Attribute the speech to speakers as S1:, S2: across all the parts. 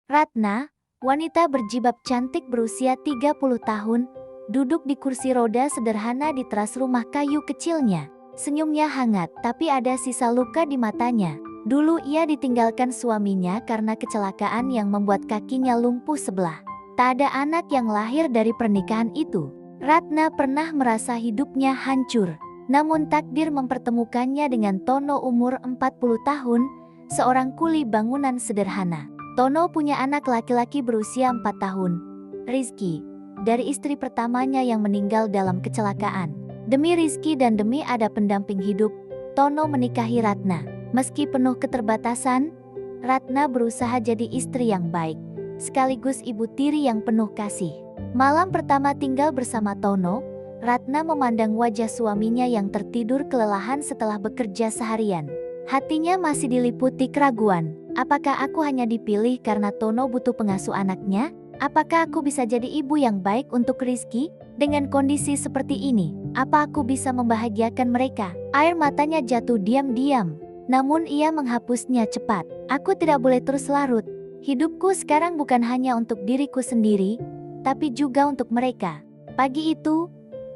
S1: Ratna, wanita berjilbab cantik berusia 30 tahun, duduk di kursi roda sederhana di teras rumah kayu kecilnya. Senyumnya hangat, tapi ada sisa luka di matanya. Dulu ia ditinggalkan suaminya karena kecelakaan yang membuat kakinya lumpuh sebelah. Tak ada anak yang lahir dari pernikahan itu. Ratna pernah merasa hidupnya hancur. Namun takdir mempertemukannya dengan Tono umur 40 tahun, seorang kuli bangunan sederhana. Tono punya anak laki-laki berusia 4 tahun, Rizky, dari istri pertamanya yang meninggal dalam kecelakaan. Demi Rizky dan demi ada pendamping hidup, Tono menikahi Ratna. Meski penuh keterbatasan, Ratna berusaha jadi istri yang baik, sekaligus ibu tiri yang penuh kasih. Malam pertama tinggal bersama Tono, Ratna memandang wajah suaminya yang tertidur kelelahan setelah bekerja seharian. Hatinya masih diliputi keraguan. Apakah aku hanya dipilih karena Tono butuh pengasuh anaknya? Apakah aku bisa jadi ibu yang baik untuk Rizky? Dengan kondisi seperti ini, apa aku bisa membahagiakan mereka? Air matanya jatuh diam-diam. Namun ia menghapusnya cepat. Aku tidak boleh terus larut. Hidupku sekarang bukan hanya untuk diriku sendiri, tapi juga untuk mereka. Pagi itu,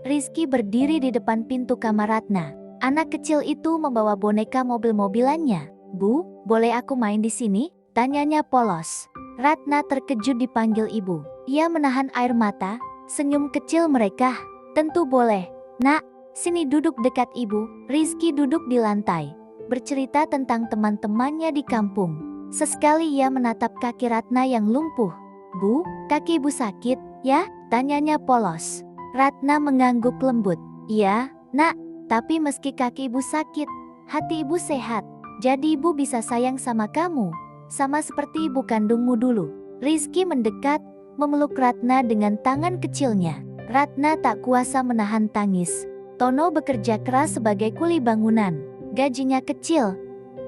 S1: Rizky berdiri di depan pintu kamar Ratna. Anak kecil itu membawa boneka mobil-mobilannya. "Bu, boleh aku main di sini?" tanyanya polos. Ratna terkejut dipanggil ibu. Ia menahan air mata, senyum kecil mereka. "Tentu boleh, nak. Sini duduk dekat ibu." Rizky duduk di lantai, bercerita tentang teman-temannya di kampung. Sesekali ia menatap kaki Ratna yang lumpuh. "Bu, kaki ibu sakit, ya?" tanyanya polos. Ratna mengangguk lembut. "Iya, nak, tapi meski kaki ibu sakit, hati ibu sehat. Jadi ibu bisa sayang sama kamu, sama seperti ibu kandungmu dulu." Rizky mendekat, memeluk Ratna dengan tangan kecilnya. Ratna tak kuasa menahan tangis. Tono bekerja keras sebagai kuli bangunan. Gajinya kecil,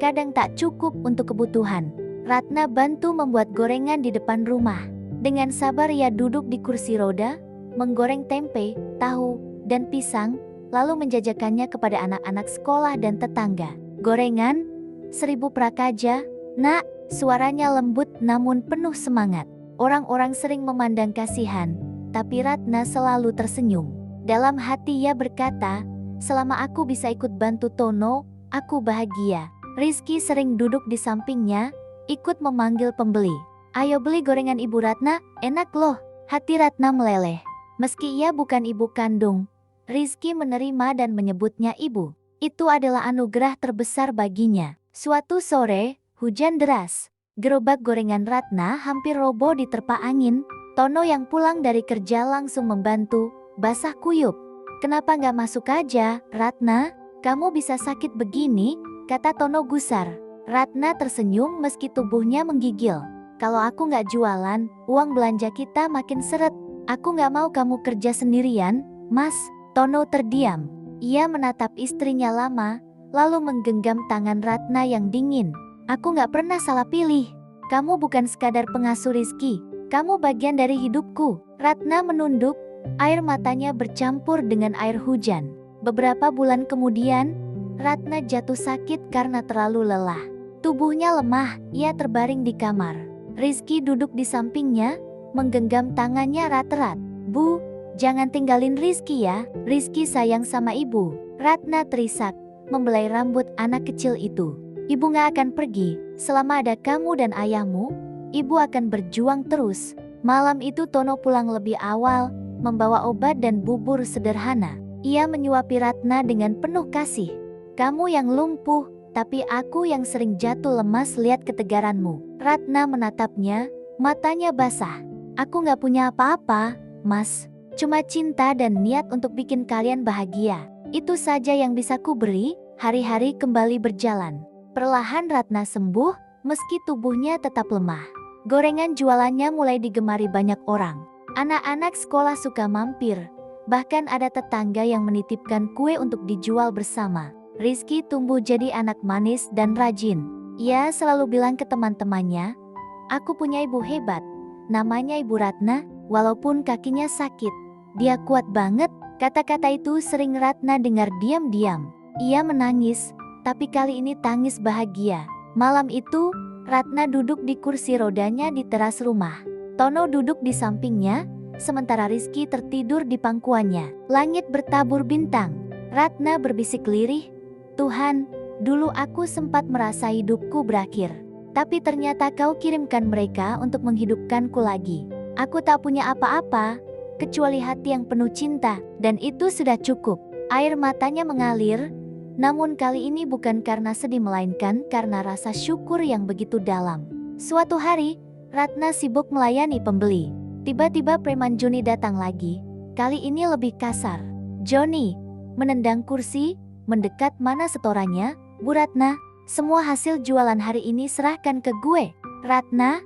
S1: kadang tak cukup untuk kebutuhan. Ratna bantu membuat gorengan di depan rumah. Dengan sabar ia duduk di kursi roda, menggoreng tempe, tahu, dan pisang, lalu menjajakannya kepada anak-anak sekolah dan tetangga. "Gorengan, 1000 prakaja, nak." Suaranya lembut namun penuh semangat. Orang-orang sering memandang kasihan, tapi Ratna selalu tersenyum. Dalam hati ia berkata, "Selama aku bisa ikut bantu Tono, aku bahagia." Rizky sering duduk di sampingnya, ikut memanggil pembeli. "Ayo beli gorengan Ibu Ratna, enak loh." Hati Ratna meleleh. Meski ia bukan ibu kandung, Rizky menerima dan menyebutnya ibu. Itu adalah anugerah terbesar baginya. Suatu sore, hujan deras. Gerobak gorengan Ratna hampir roboh diterpa angin. Tono yang pulang dari kerja langsung membantu, basah kuyup. "Kenapa nggak masuk aja, Ratna? Kamu bisa sakit begini," kata Tono gusar. Ratna tersenyum meski tubuhnya menggigil. "Kalau aku nggak jualan, uang belanja kita makin seret. Aku nggak mau kamu kerja sendirian, Mas." Tono terdiam. Ia menatap istrinya lama, lalu menggenggam tangan Ratna yang dingin. "Aku nggak pernah salah pilih. Kamu bukan sekadar pengasuh Rizky. Kamu bagian dari hidupku." Ratna menunduk, air matanya bercampur dengan air hujan. Beberapa bulan kemudian, Ratna jatuh sakit karena terlalu lelah. Tubuhnya lemah, ia terbaring di kamar. Rizky duduk di sampingnya, menggenggam tangannya erat-erat. "Bu, jangan tinggalin Rizky ya. Rizky sayang sama ibu." Ratna terisak, membelai rambut anak kecil itu. "Ibu gak akan pergi. Selama ada kamu dan ayahmu, ibu akan berjuang terus." Malam itu Tono pulang lebih awal, membawa obat dan bubur sederhana. Ia menyuapi Ratna dengan penuh kasih. "Kamu yang lumpuh, tapi aku yang sering jatuh lemas lihat ketegaranmu." Ratna menatapnya, matanya basah. "Aku gak punya apa-apa, Mas. Cuma cinta dan niat untuk bikin kalian bahagia. Itu saja yang bisa ku beri." Hari-hari kembali berjalan. Perlahan Ratna sembuh, meski tubuhnya tetap lemah. Gorengan jualannya mulai digemari banyak orang. Anak-anak sekolah suka mampir. Bahkan ada tetangga yang menitipkan kue untuk dijual bersama. Rizky tumbuh jadi anak manis dan rajin. Ia selalu bilang ke teman-temannya, "Aku punya ibu hebat. Namanya Ibu Ratna, walaupun kakinya sakit, dia kuat banget." Kata-kata itu sering Ratna dengar diam-diam. Ia menangis, tapi kali ini tangis bahagia. Malam itu, Ratna duduk di kursi rodanya di teras rumah. Tono duduk di sampingnya, sementara Rizky tertidur di pangkuannya. Langit bertabur bintang. Ratna berbisik lirih, "Tuhan, dulu aku sempat merasa hidupku berakhir. Tapi ternyata kau kirimkan mereka untuk menghidupkanku lagi. Aku tak punya apa-apa, kecuali hati yang penuh cinta, dan itu sudah cukup." Air matanya mengalir, namun kali ini bukan karena sedih melainkan karena rasa syukur yang begitu dalam. Suatu hari, Ratna sibuk melayani pembeli. Tiba-tiba preman Joni datang lagi, kali ini lebih kasar. Joni menendang kursi, mendekat, "Mana setorannya, Bu Ratna? Semua hasil jualan hari ini serahkan ke gue." Ratna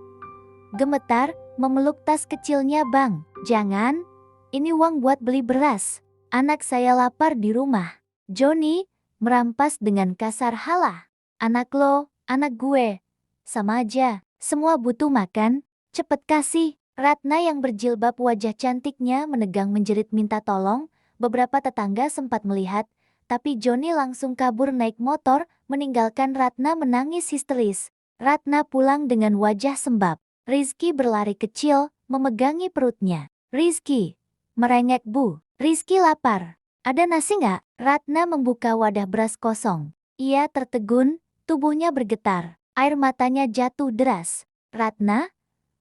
S1: gemetar, memeluk tas kecilnya. "Bang, jangan. Ini uang buat beli beras. Anak saya lapar di rumah." Joni merampas dengan kasar, "Halah, anak lo, anak gue. Sama aja, semua butuh makan. Cepet kasih." Ratna yang berjilbab, wajah cantiknya menegang, menjerit minta tolong. Beberapa tetangga sempat melihat, tapi Joni langsung kabur naik motor, meninggalkan Ratna menangis histeris. Ratna pulang dengan wajah sembab. Rizky berlari kecil, memegangi perutnya. "Rizky," merengek, "Bu, Rizky lapar. Ada nasi nggak?" Ratna membuka wadah beras kosong. Ia tertegun, tubuhnya bergetar. Air matanya jatuh deras. Ratna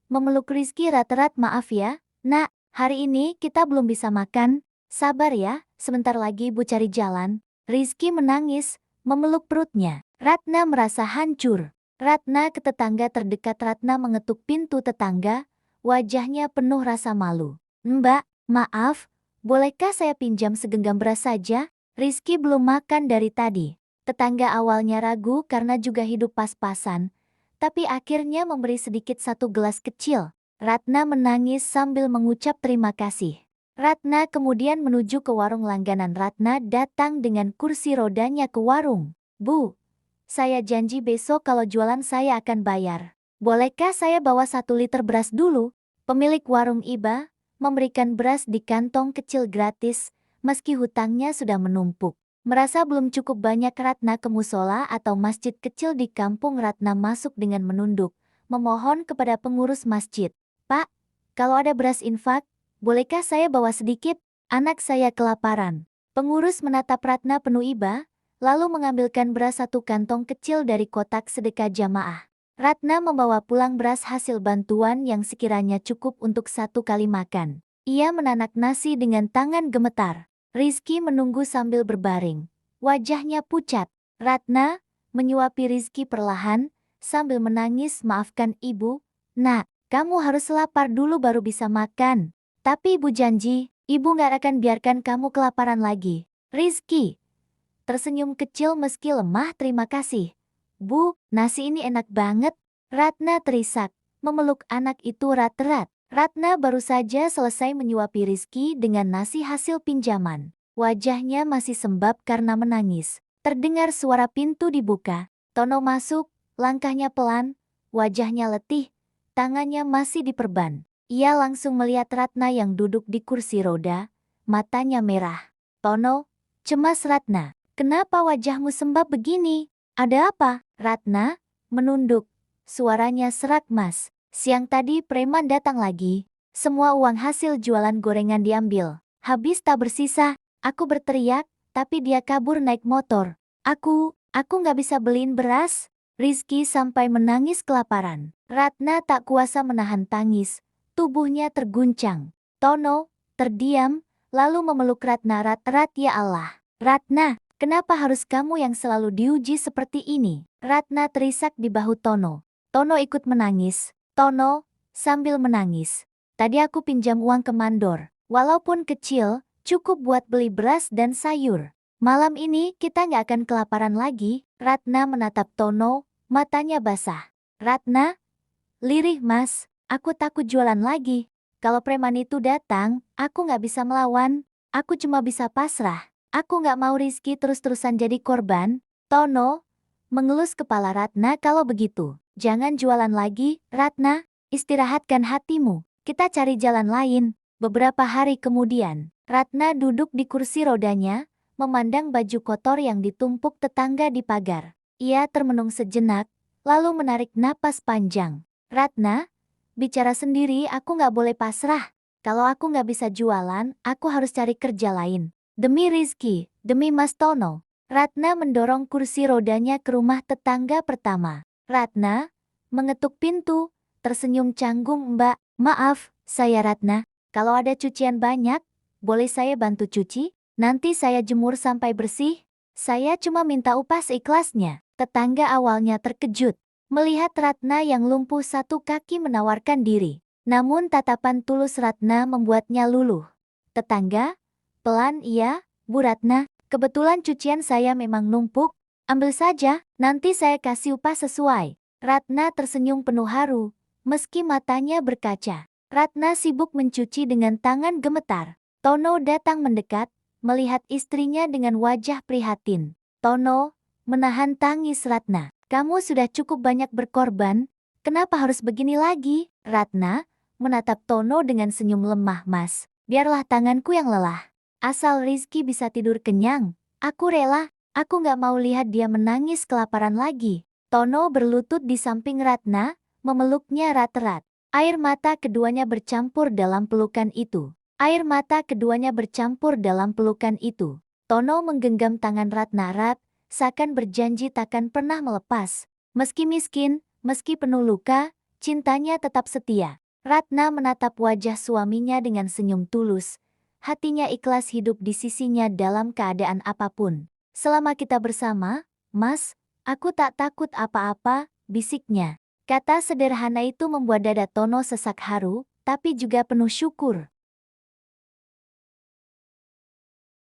S1: memeluk Rizky erat-erat. "Maaf ya, Nak, hari ini kita belum bisa makan. Sabar ya, sebentar lagi Ibu cari jalan." Rizky menangis, memeluk perutnya. Ratna merasa hancur. Ratna ke tetangga terdekat. Ratna mengetuk pintu tetangga, wajahnya penuh rasa malu. "Mbak, maaf, bolehkah saya pinjam segenggam beras saja? Rizky belum makan dari tadi." Tetangga awalnya ragu karena juga hidup pas-pasan, tapi akhirnya memberi sedikit, satu gelas kecil. Ratna menangis sambil mengucap terima kasih. Ratna kemudian menuju ke warung langganan. Ratna datang dengan kursi rodanya ke warung. "Bu, saya janji besok kalau jualan saya akan bayar. Bolehkah saya bawa 1 liter beras dulu?" Pemilik warung iba memberikan beras di kantong kecil gratis, meski hutangnya sudah menumpuk. Merasa belum cukup banyak, Ratna ke musola atau masjid kecil di kampung. Ratna masuk dengan menunduk, memohon kepada pengurus masjid. "Pak, kalau ada beras infak, bolehkah saya bawa sedikit? Anak saya kelaparan." Pengurus menatap Ratna penuh iba, lalu mengambilkan beras 1 kantong kecil dari kotak sedekah jamaah. Ratna membawa pulang beras hasil bantuan yang sekiranya cukup untuk 1 kali makan. Ia menanak nasi dengan tangan gemetar. Rizky menunggu sambil berbaring. Wajahnya pucat. Ratna menyuapi Rizky perlahan, sambil menangis, "Maafkan Ibu, Nak, kamu harus lapar dulu baru bisa makan. Tapi Ibu janji, Ibu gak akan biarkan kamu kelaparan lagi." Rizky tersenyum kecil meski lemah. "Terima kasih, Bu, nasi ini enak banget." Ratna terisak, memeluk anak itu erat-erat. Ratna baru saja selesai menyuapi Rizky dengan nasi hasil pinjaman. Wajahnya masih sembab karena menangis. Terdengar suara pintu dibuka. Tono masuk, langkahnya pelan, wajahnya letih, tangannya masih diperban. Ia langsung melihat Ratna yang duduk di kursi roda, matanya merah. "Tono," cemas Ratna, "kenapa wajahmu sembab begini? Ada apa?" Ratna menunduk, suaranya serak, "Mas, siang tadi preman datang lagi. Semua uang hasil jualan gorengan diambil. Habis tak bersisa." Aku berteriak, tapi dia kabur naik motor. Aku nggak bisa beliin beras." Rizky sampai menangis kelaparan. Ratna tak kuasa menahan tangis, tubuhnya terguncang. Tono terdiam, lalu memeluk Ratna erat-erat. "Ya Allah, Ratna, kenapa harus kamu yang selalu diuji seperti ini?" Ratna terisak di bahu Tono. Tono ikut menangis. Tono sambil menangis, "Tadi aku pinjam uang ke mandor. Walaupun kecil, cukup buat beli beras dan sayur. Malam ini kita nggak akan kelaparan lagi." Ratna menatap Tono, matanya basah. "Ratna, lirih Mas, aku takut jualan lagi. Kalau preman itu datang, aku nggak bisa melawan. Aku cuma bisa pasrah. Aku nggak mau Rizky terus-terusan jadi korban." Tono mengelus kepala. "Ratna, kalau begitu, jangan jualan lagi, Ratna. Istirahatkan hatimu. Kita cari jalan lain." Beberapa hari kemudian, Ratna duduk di kursi rodanya, memandang baju kotor yang ditumpuk tetangga di pagar. Ia termenung sejenak, lalu menarik napas panjang. Ratna, bicara sendiri aku nggak boleh pasrah. Kalau aku nggak bisa jualan, aku harus cari kerja lain. Demi Rizky, demi Mas Tono. Ratna mendorong kursi rodanya ke rumah tetangga pertama. Ratna mengetuk pintu, tersenyum canggung. Mbak, maaf, saya Ratna. Kalau ada cucian banyak, boleh saya bantu cuci? Nanti saya jemur sampai bersih. Saya cuma minta upah seikhlasnya. Tetangga awalnya terkejut melihat Ratna yang lumpuh satu kaki menawarkan diri. Namun tatapan tulus Ratna membuatnya luluh. Tetangga, pelan iya, Bu Ratna. Kebetulan cucian saya memang numpuk. Ambil saja, nanti saya kasih upah sesuai. Ratna tersenyum penuh haru, meski matanya berkaca. Ratna sibuk mencuci dengan tangan gemetar. Tono datang mendekat, melihat istrinya dengan wajah prihatin. Tono menahan tangis Ratna. Kamu sudah cukup banyak berkorban, kenapa harus begini lagi? Ratna menatap Tono dengan senyum lemah. Mas, biarlah tanganku yang lelah. Asal Rizky bisa tidur kenyang, aku rela. Aku nggak mau lihat dia menangis kelaparan lagi. Tono berlutut di samping Ratna, memeluknya erat-erat. Air mata keduanya bercampur dalam pelukan itu. Air mata keduanya bercampur dalam pelukan itu. Tono menggenggam tangan Ratna erat, seakan berjanji takkan pernah melepas. Meski miskin, meski penuh luka, cintanya tetap setia. Ratna menatap wajah suaminya dengan senyum tulus. Hatinya ikhlas hidup di sisinya dalam keadaan apapun. Selama kita bersama, Mas, aku tak takut apa-apa, bisiknya. Kata sederhana itu membuat dada Tono sesak haru, tapi juga penuh syukur.